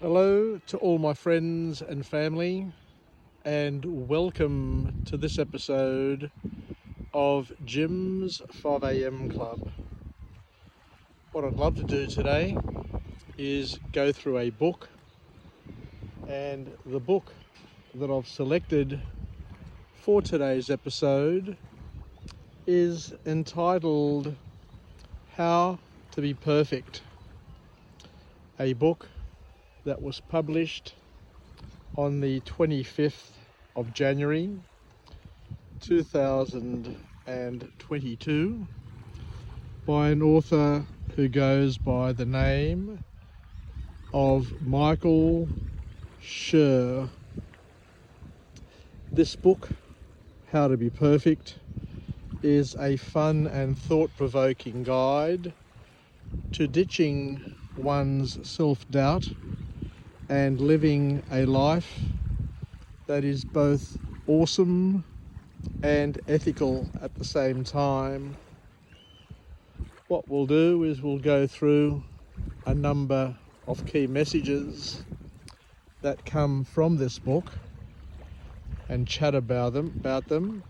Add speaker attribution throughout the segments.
Speaker 1: Hello to all my friends and family, and welcome to this episode of Jim's 5am Club. What I'd love to do today is go through a book, and the book that I've selected for today's episode is entitled How to Be Perfect, a book that was published on the 25th of January 2022 by an author who goes by the name of Michael Schur. This book, How to Be Perfect, is a fun and thought-provoking guide to ditching one's self-doubt and living a life that is both awesome and ethical at the same time. What we'll do is we'll go through a number of key messages that come from this book and chat about them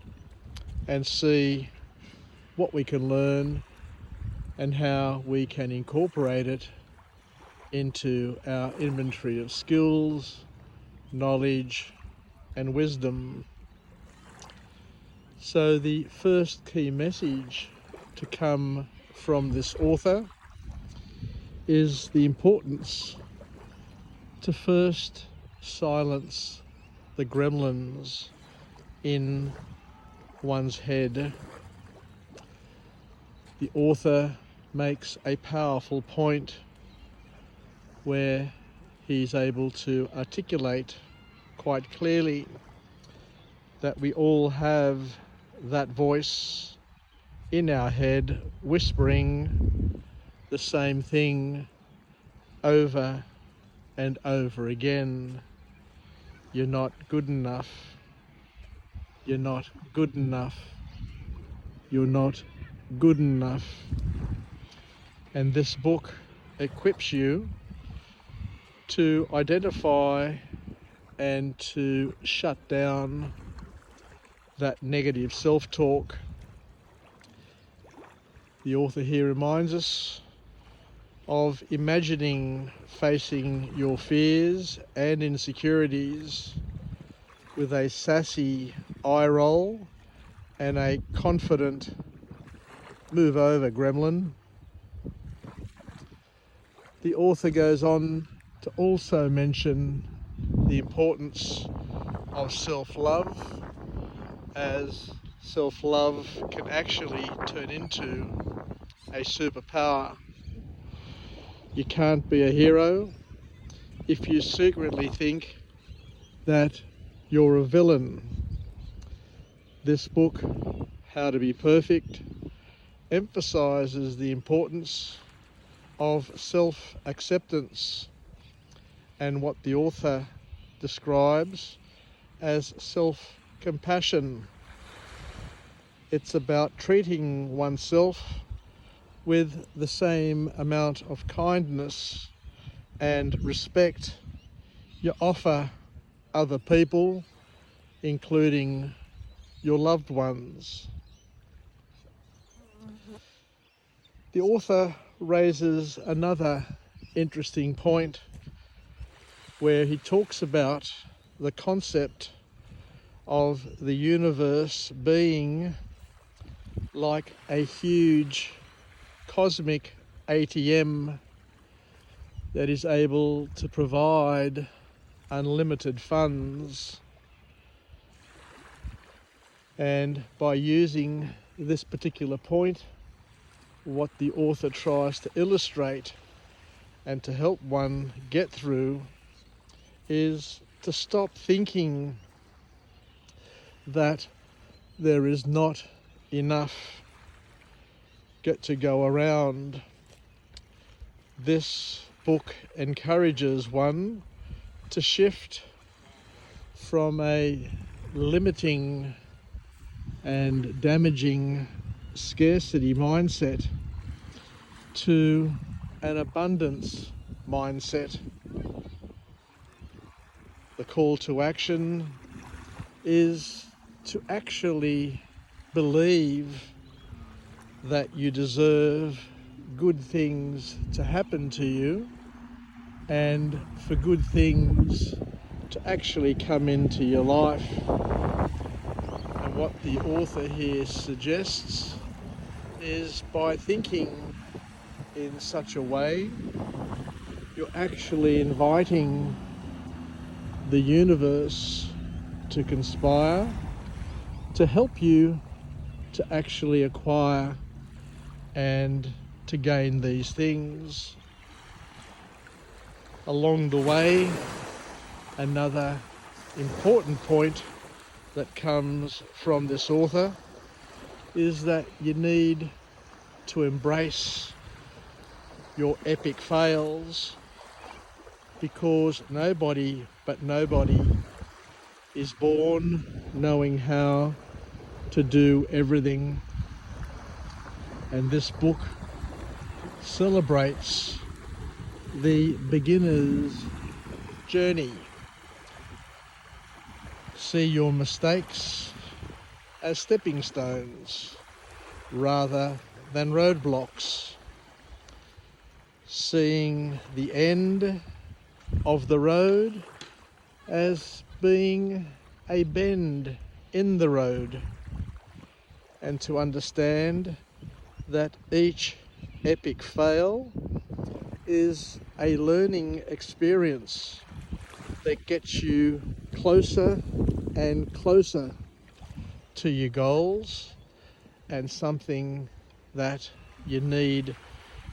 Speaker 1: and see what we can learn and how we can incorporate it into our inventory of skills, knowledge, and wisdom. So the first key message to come from this author is the importance to first silence the gremlins in one's head. The author makes a powerful point where he's able to articulate quite clearly that we all have that voice in our head whispering the same thing over and over again. You're not good enough. You're not good enough. You're not good enough. And this book equips you to identify and to shut down that negative self-talk. The author here reminds us of imagining facing your fears and insecurities with a sassy eye roll and a confident "move over, gremlin." The author goes on to also mention the importance of self-love, as self-love can actually turn into a superpower. You can't be a hero if you secretly think that you're a villain. This book, How to Be Perfect, emphasizes the importance of self-acceptance and what the author describes as self-compassion. It's about treating oneself with the same amount of kindness and respect you offer other people, including your loved ones. The author raises another interesting point where he talks about the concept of the universe being like a huge cosmic ATM that is able to provide unlimited funds. And by using this particular point, what the author tries to illustrate and to help one get through is to stop thinking that there is not enough to go around. This book encourages one to shift from a limiting and damaging scarcity mindset to an abundance mindset. the call to action is to actually believe that you deserve good things to happen to you and for good things to actually come into your life. And what the author here suggests is by thinking in such a way, you're actually inviting the universe to conspire to help you to actually acquire and to gain these things. Along the way, another important point that comes from this author is that you need to embrace your epic fails, because nobody is born knowing how to do everything. And this book celebrates the beginner's journey. See your mistakes as stepping stones rather than roadblocks. Seeing the end of the road as being a bend in the road, and to understand that each epic fail is a learning experience that gets you closer and closer to your goals, and something that you need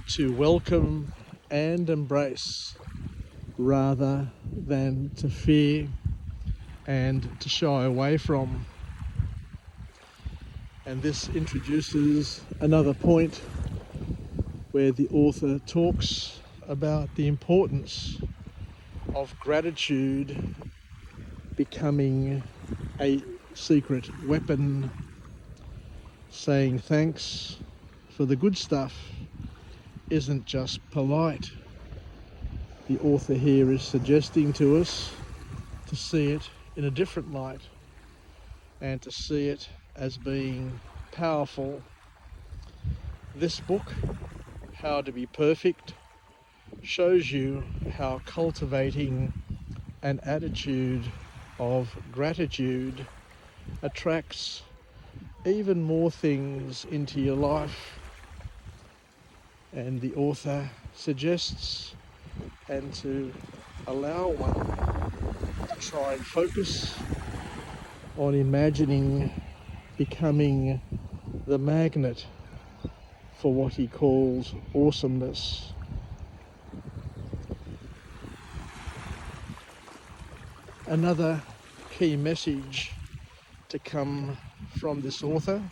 Speaker 1: to welcome and embrace rather than to fear and to shy away from. And this introduces another point where the author talks about the importance of gratitude becoming a secret weapon. Saying thanks for the good stuff isn't just polite. The author here is suggesting to us to see it in a different light and to see it as being powerful. This book, How to Be Perfect, shows you how cultivating an attitude of gratitude attracts even more things into your life. And the author suggests and to allow one to try and focus on imagining becoming the magnet for what he calls awesomeness. Another key message to come from this author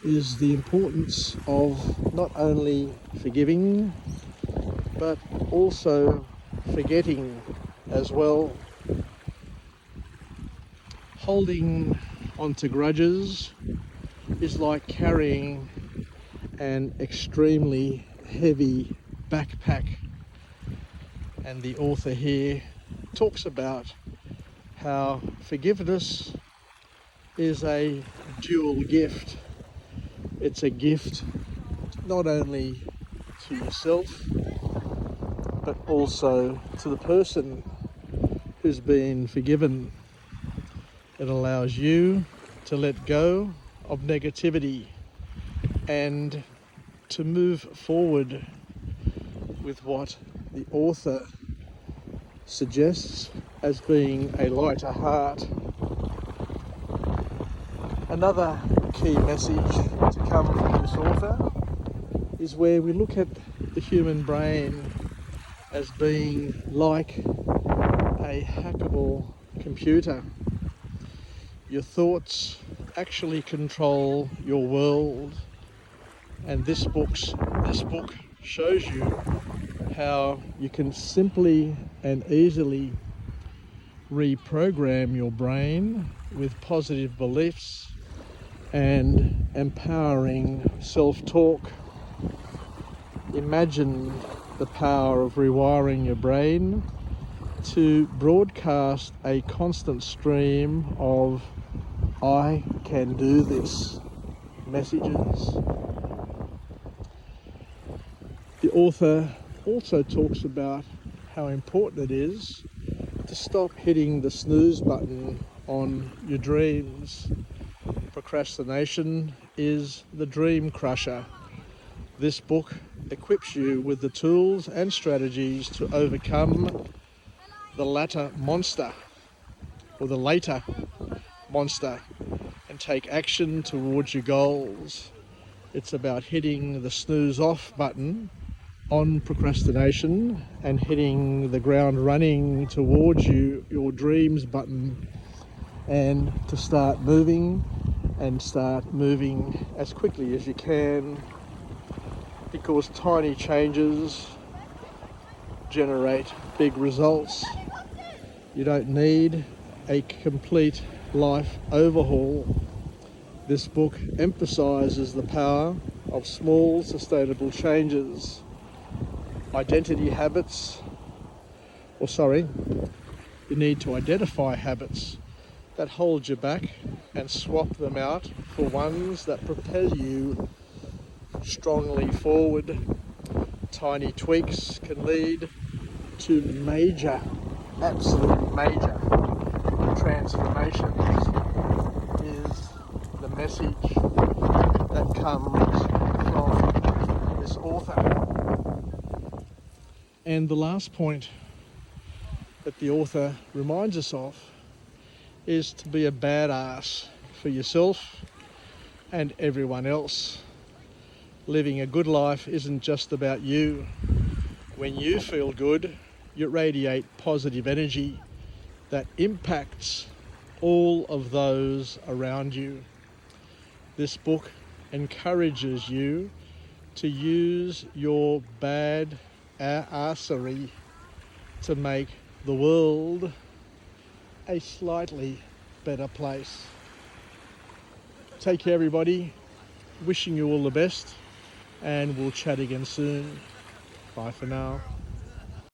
Speaker 1: is the importance of not only forgiving but also forgetting as well. Holding onto grudges is like carrying an extremely heavy backpack, and the author here talks about how forgiveness is a dual gift. It's a gift not only to yourself but also to the person who's been forgiven. It allows you to let go of negativity and to move forward with what the author suggests as being a lighter heart. Another key message to come from this author is where we look at the human brain as being like a hackable computer. Your thoughts actually control your world, and this book shows you how you can simply and easily reprogram your brain with positive beliefs and empowering self-talk. Imagine the power of rewiring your brain to broadcast a constant stream of "I can do this" messages. The author also talks about how important it is to stop hitting the snooze button on your dreams. Procrastination is the dream crusher. This book equips you with the tools and strategies to overcome the latter monster, or the later monster, and take action towards your goals. It's about hitting the snooze off button on procrastination and hitting the ground running towards your dreams button, and to start moving as quickly as you can, because tiny changes generate big results. You don't need a complete life overhaul. This book emphasizes the power of small sustainable changes. You need to identify habits that hold you back and swap them out for ones that propel you strongly forward. Tiny tweaks can lead to major, absolutely major transformations, is the message that comes from this author. And the last point that the author reminds us of is to be a badass for yourself and everyone else. Living a good life isn't just about you. When you feel good, you radiate positive energy that impacts all of those around you. This book encourages you to use your bad assery to make the world a slightly better place. Take care, everybody. Wishing you all the best, and we'll chat again soon. Bye for now.